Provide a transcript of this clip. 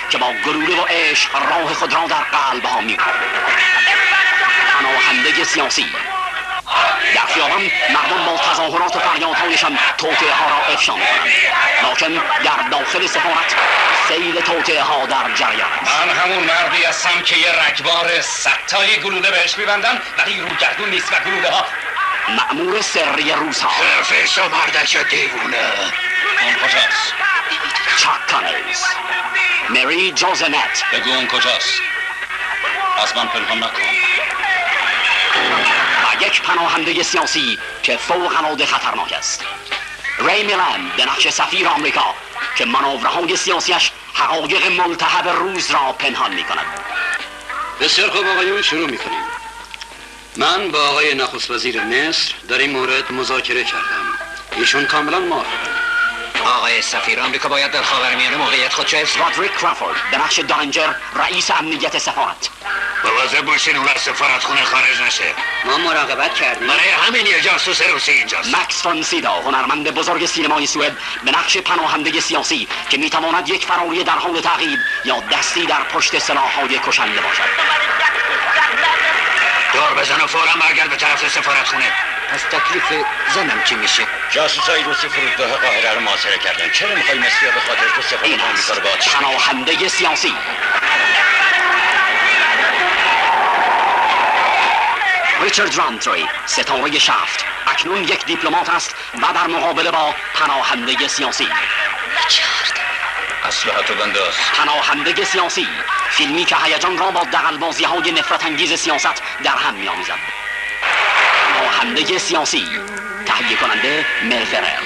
که با گلوله و عشق راه خود را در قلب ها می برد. پناهنده سیاسی. در خیابان مردم با تظاهرات و فریادهایشان توطئه ها را افشا می‌کنند، لکن در داخل سفارت سیل توطئه ها در جریان است. من همون مردی هستم که یه رگبار 100 تایی گلوله بهش می‌بندن ولی روگردون نیست و گلوله ها. مأمور سری روزها. پروفسور مردک دیوونه. اون کجاست؟ چاک کانلز. مری جوزنت. بگو اون کجاست؟ از من پنهان نکن. و یک پناهنده سیاسی که فوق‌العاده خطرناک است. ری میلن به نقش سفیر آمریکا که مانورهای سیاسیش حقایق ملتهب روز را پنهان می کند. بسیار خوب آقایون، شروع می کنیم. من با آقای نخست وزیر مصر در این مورد مذاکره کردم. ایشون کاملا موافقند. آقای سفیر آمریکا باید در خاورمیانه موقعیت خودش حفظ کند. رادریک کرافورد به نقش دارنجر رئیس امنیت سفارت. مواظب باشین اون از سفارتخونه خارج نشه. ما مراقبت کردیم. برای همین یه جاسوس روسی اینجاست. مکس فون سیدا، هنرمند بزرگ سینمای سوئد، به نقش پناهنده سیاسی که میتواند یک فراری در حال تعقیب یا دستی در پشت سلاح‌های کشنده باشد. دور بزن و فوراً برگرد به طرف سفارتخونه. پس تکلیف زنم چی میشه؟ جاسوسای روسی فرودگاه قاهره رو محاصره کردن. چرا میخوای مصری‌ها به خاطر تو سفارت این آمریکا رو با آتش بگیری؟ پناهنده سیاسی. ریچارد رانتری، ستاره شفت، اکنون یک دیپلمات است و در مقابله با پناهنده سیاسی. ریچارد، اسلحه‌تو بنداز. پناهنده سیاسی، فیلمی که هیجان را با دغل‌بازی‌های نفرت انگیز سیاست در هم می‌آمیزد. پناهنده سیاسی، تهیه کننده مل فرر.